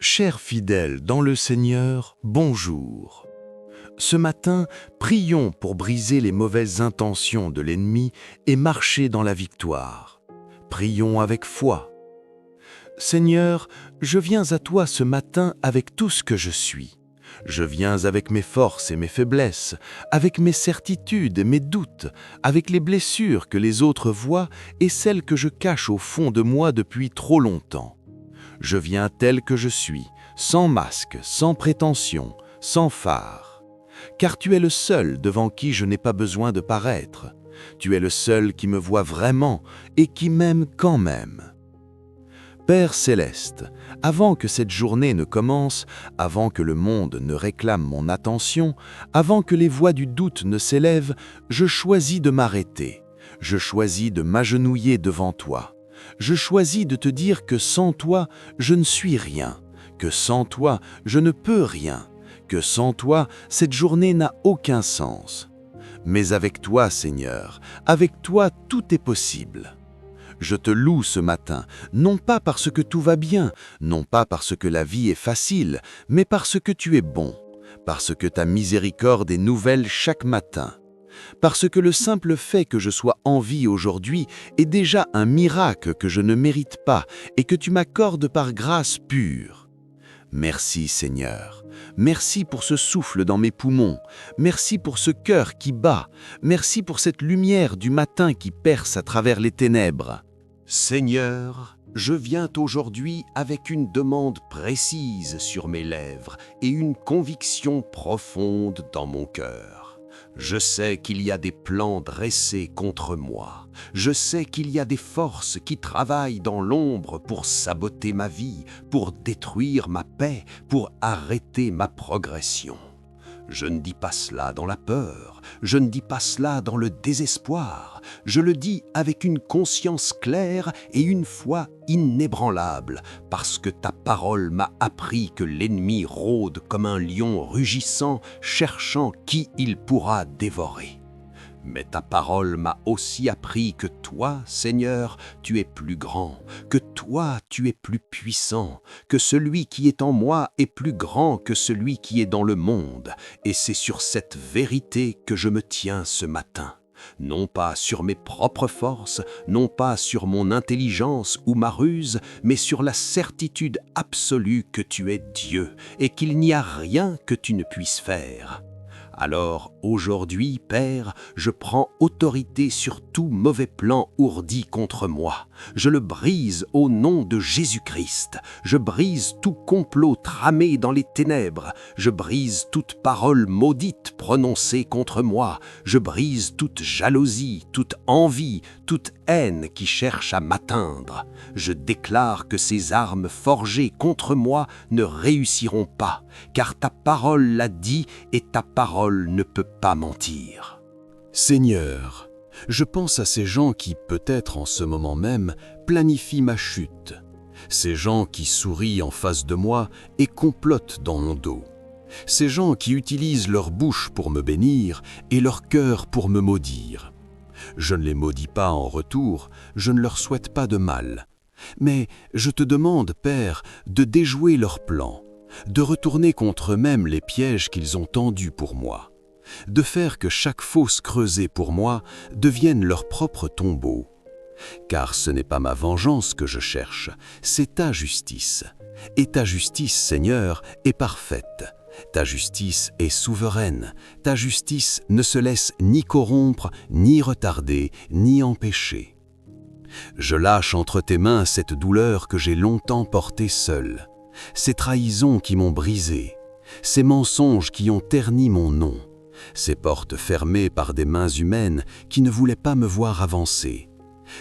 Chers fidèles dans le Seigneur, bonjour. Ce matin, prions pour briser les mauvaises intentions de l'ennemi et marcher dans la victoire. Prions avec foi. Seigneur, je viens à toi ce matin avec tout ce que je suis. Je viens avec mes forces et mes faiblesses, avec mes certitudes et mes doutes, avec les blessures que les autres voient et celles que je cache au fond de moi depuis trop longtemps. Je viens tel que je suis, sans masque, sans prétention, sans phare. Car tu es le seul devant qui je n'ai pas besoin de paraître. Tu es le seul qui me voit vraiment et qui m'aime quand même. Père céleste, avant que cette journée ne commence, avant que le monde ne réclame mon attention, avant que les voix du doute ne s'élèvent, je choisis de m'arrêter. Je choisis de m'agenouiller devant toi. Je choisis de te dire que sans toi, je ne suis rien, que sans toi, je ne peux rien, que sans toi, cette journée n'a aucun sens. Mais avec toi, Seigneur, avec toi, tout est possible. Je te loue ce matin, non pas parce que tout va bien, non pas parce que la vie est facile, mais parce que tu es bon, parce que ta miséricorde est nouvelle chaque matin. Parce que le simple fait que je sois en vie aujourd'hui est déjà un miracle que je ne mérite pas et que tu m'accordes par grâce pure. Merci Seigneur, merci pour ce souffle dans mes poumons, merci pour ce cœur qui bat, merci pour cette lumière du matin qui perce à travers les ténèbres. Seigneur, je viens aujourd'hui avec une demande précise sur mes lèvres et une conviction profonde dans mon cœur. Je sais qu'il y a des plans dressés contre moi. Je sais qu'il y a des forces qui travaillent dans l'ombre pour saboter ma vie, pour détruire ma paix, pour arrêter ma progression. Je ne dis pas cela dans la peur, je ne dis pas cela dans le désespoir, je le dis avec une conscience claire et une foi inébranlable, parce que ta parole m'a appris que l'ennemi rôde comme un lion rugissant, cherchant qui il pourra dévorer. Mais ta parole m'a aussi appris que toi, Seigneur, tu es plus grand, que toi, tu es plus puissant, que celui qui est en moi est plus grand que celui qui est dans le monde. Et c'est sur cette vérité que je me tiens ce matin. Non pas sur mes propres forces, non pas sur mon intelligence ou ma ruse, mais sur la certitude absolue que tu es Dieu et qu'il n'y a rien que tu ne puisses faire. Alors, aujourd'hui, Père, je prends autorité sur tout mauvais plan ourdi contre moi. Je le brise au nom de Jésus-Christ. Je brise tout complot tramé dans les ténèbres. Je brise toute parole maudite prononcée contre moi. Je brise toute jalousie, toute envie, toute haine qui cherche à m'atteindre. Je déclare que ces armes forgées contre moi ne réussiront pas, car ta parole l'a dit et ta parole ne peut pas mentir. Seigneur, je pense à ces gens qui, peut-être en ce moment même, planifient ma chute. Ces gens qui sourient en face de moi et complotent dans mon dos. Ces gens qui utilisent leur bouche pour me bénir et leur cœur pour me maudire. Je ne les maudis pas en retour, je ne leur souhaite pas de mal. Mais je te demande, Père, de déjouer leurs plans, de retourner contre eux-mêmes les pièges qu'ils ont tendus pour moi, de faire que chaque fosse creusée pour moi devienne leur propre tombeau. Car ce n'est pas ma vengeance que je cherche, c'est ta justice. Et ta justice, Seigneur, est parfaite. Ta justice est souveraine. Ta justice ne se laisse ni corrompre, ni retarder, ni empêcher. Je lâche entre tes mains cette douleur que j'ai longtemps portée seule. Ces trahisons qui m'ont brisé, ces mensonges qui ont terni mon nom, ces portes fermées par des mains humaines qui ne voulaient pas me voir avancer.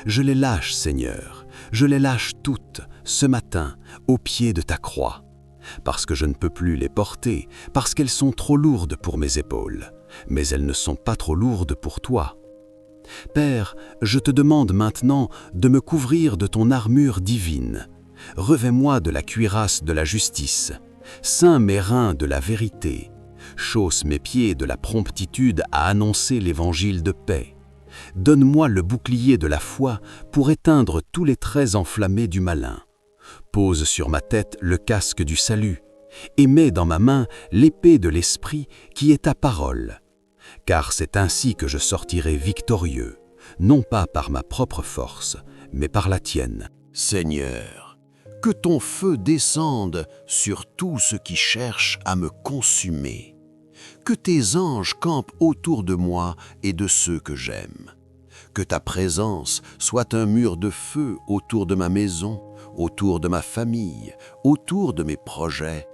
Je les lâche, Seigneur, je les lâche toutes, ce matin, au pied de ta croix, parce que je ne peux plus les porter, parce qu'elles sont trop lourdes pour mes épaules, mais elles ne sont pas trop lourdes pour toi. Père, je te demande maintenant de me couvrir de ton armure divine. Revêt-moi de la cuirasse de la justice, ceins mes reins de la vérité, chausse mes pieds de la promptitude à annoncer l'évangile de paix. Donne-moi le bouclier de la foi pour éteindre tous les traits enflammés du malin. pose sur ma tête le casque du salut et mets dans ma main l'épée de l'Esprit qui est ta parole. Car c'est ainsi que je sortirai victorieux, non pas par ma propre force, mais par la tienne. Seigneur, que ton feu descende sur tout ce qui cherche à me consumer. Que tes anges campent autour de moi et de ceux que j'aime. Que ta présence soit un mur de feu autour de ma maison, autour de ma famille, autour de mes projets,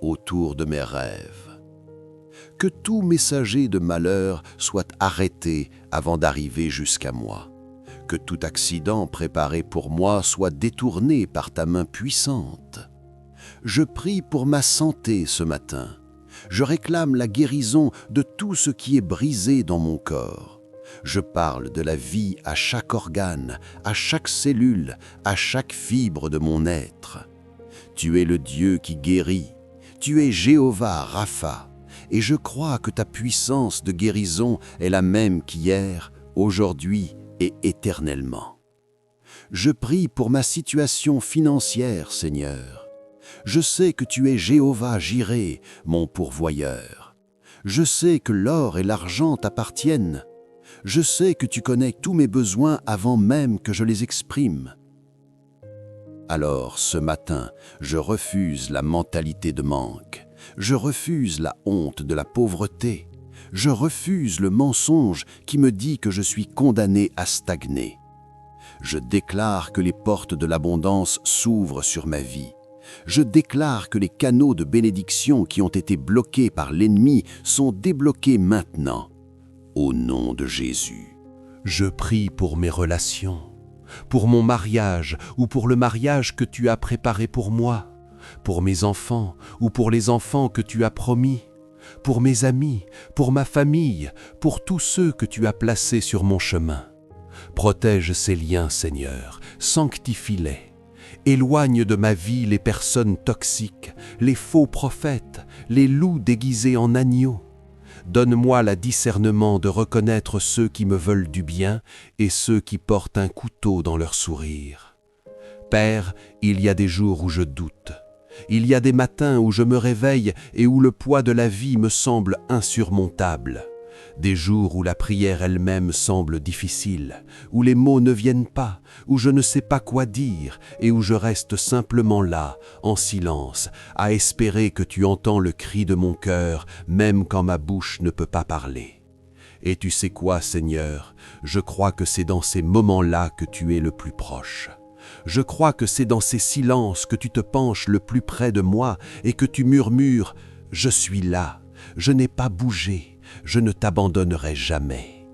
autour de mes rêves. Que tout messager de malheur soit arrêté avant d'arriver jusqu'à moi. Que tout accident préparé pour moi soit détourné par ta main puissante. Je prie pour ma santé ce matin. Je réclame la guérison de tout ce qui est brisé dans mon corps. Je parle de la vie à chaque organe, à chaque cellule, à chaque fibre de mon être. Tu es le Dieu qui guérit. Tu es Jéhovah Rapha. Et je crois que ta puissance de guérison est la même qu'hier, aujourd'hui et éternellement. Je prie pour ma situation financière, Seigneur. Je sais que tu es Jéhovah Jireh, mon pourvoyeur. Je sais que l'or et l'argent t'appartiennent. Je sais que tu connais tous mes besoins avant même que je les exprime. Alors, ce matin, je refuse la mentalité de manque. Je refuse la honte de la pauvreté. Je refuse le mensonge qui me dit que je suis condamné à stagner. Je déclare que les portes de l'abondance s'ouvrent sur ma vie. Je déclare que les canaux de bénédiction qui ont été bloqués par l'ennemi sont débloqués maintenant. Au nom de Jésus. Je prie pour mes relations, pour mon mariage ou pour le mariage que tu as préparé pour moi, pour mes enfants ou pour les enfants que tu as promis, pour mes amis, pour ma famille, pour tous ceux que tu as placés sur mon chemin. Protège ces liens, Seigneur, sanctifie-les. Éloigne de ma vie les personnes toxiques, les faux prophètes, les loups déguisés en agneaux. Donne-moi le discernement de reconnaître ceux qui me veulent du bien et ceux qui portent un couteau dans leur sourire. Père, il y a des jours où je doute. Il y a des matins où je me réveille et où le poids de la vie me semble insurmontable. Des jours où la prière elle-même semble difficile, où les mots ne viennent pas, où je ne sais pas quoi dire et où je reste simplement là, en silence, à espérer que tu entends le cri de mon cœur, même quand ma bouche ne peut pas parler. Et tu sais quoi, Seigneur, je crois que c'est dans ces moments-là que tu es le plus proche. Je crois que c'est dans ces silences que tu te penches le plus près de moi et que tu murmures « Je suis là, je n'ai pas bougé, je ne t'abandonnerai jamais. »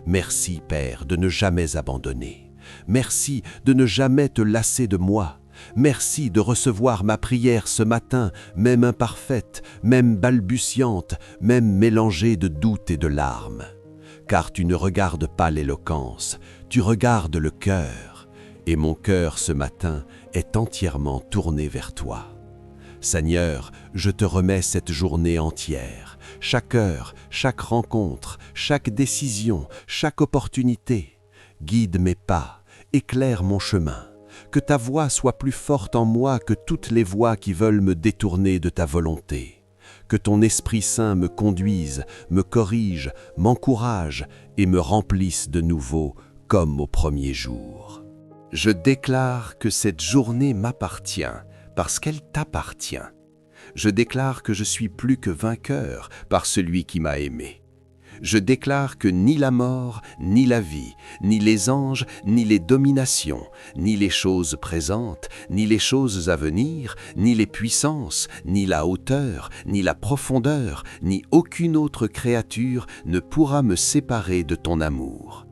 Merci, Père, de ne jamais abandonner. Merci de ne jamais te lasser de moi. Merci de recevoir ma prière ce matin, même imparfaite, même balbutiante, même mélangée de doutes et de larmes. Car tu ne regardes pas l'éloquence, tu regardes le cœur. Et mon cœur ce matin est entièrement tourné vers toi. Seigneur, je te remets cette journée entière, chaque heure, chaque rencontre, chaque décision, chaque opportunité. Guide mes pas, éclaire mon chemin. Que ta voix soit plus forte en moi que toutes les voix qui veulent me détourner de ta volonté. Que ton Esprit Saint me conduise, me corrige, m'encourage et me remplisse de nouveau comme au premier jour. Je déclare que cette journée m'appartient parce qu'elle t'appartient. Je déclare que je suis plus que vainqueur par celui qui m'a aimé. Je déclare que ni la mort, ni la vie, ni les anges, ni les dominations, ni les choses présentes, ni les choses à venir, ni les puissances, ni la hauteur, ni la profondeur, ni aucune autre créature ne pourra me séparer de ton amour.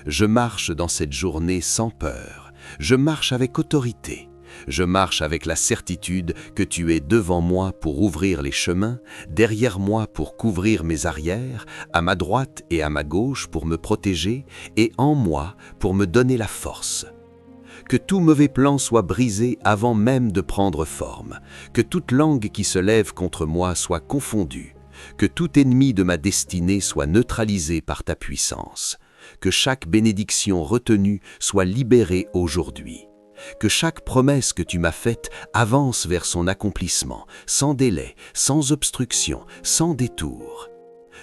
Je marche dans cette journée sans peur. Je marche avec autorité. Je marche avec la certitude que tu es devant moi pour ouvrir les chemins, derrière moi pour couvrir mes arrières, à ma droite et à ma gauche pour me protéger, et en moi pour me donner la force. Que tout mauvais plan soit brisé avant même de prendre forme, que toute langue qui se lève contre moi soit confondue, que tout ennemi de ma destinée soit neutralisé par ta puissance. Que chaque bénédiction retenue soit libérée aujourd'hui. Que chaque promesse que tu m'as faite avance vers son accomplissement, sans délai, sans obstruction, sans détour.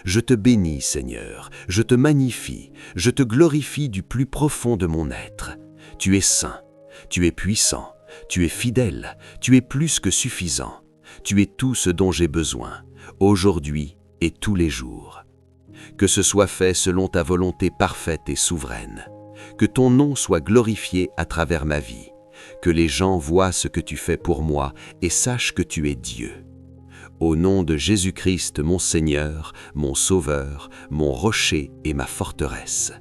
Je te bénis, Seigneur, je te magnifie, je te glorifie du plus profond de mon être. Tu es saint, tu es puissant, tu es fidèle, tu es plus que suffisant. Tu es tout ce dont j'ai besoin, aujourd'hui et tous les jours. Que ce soit fait selon ta volonté parfaite et souveraine. Que ton nom soit glorifié à travers ma vie. Que les gens voient ce que tu fais pour moi et sachent que tu es Dieu. Au nom de Jésus-Christ, mon Seigneur, mon Sauveur, mon rocher et ma forteresse.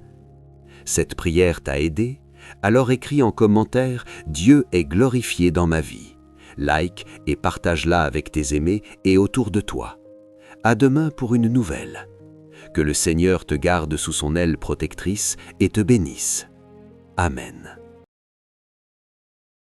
Cette prière t'a aidé? Alors écris en commentaire « Dieu est glorifié dans ma vie ». Like et partage-la avec tes aimés et autour de toi. À demain pour une nouvelle. Que le Seigneur te garde sous son aile protectrice et te bénisse. Amen.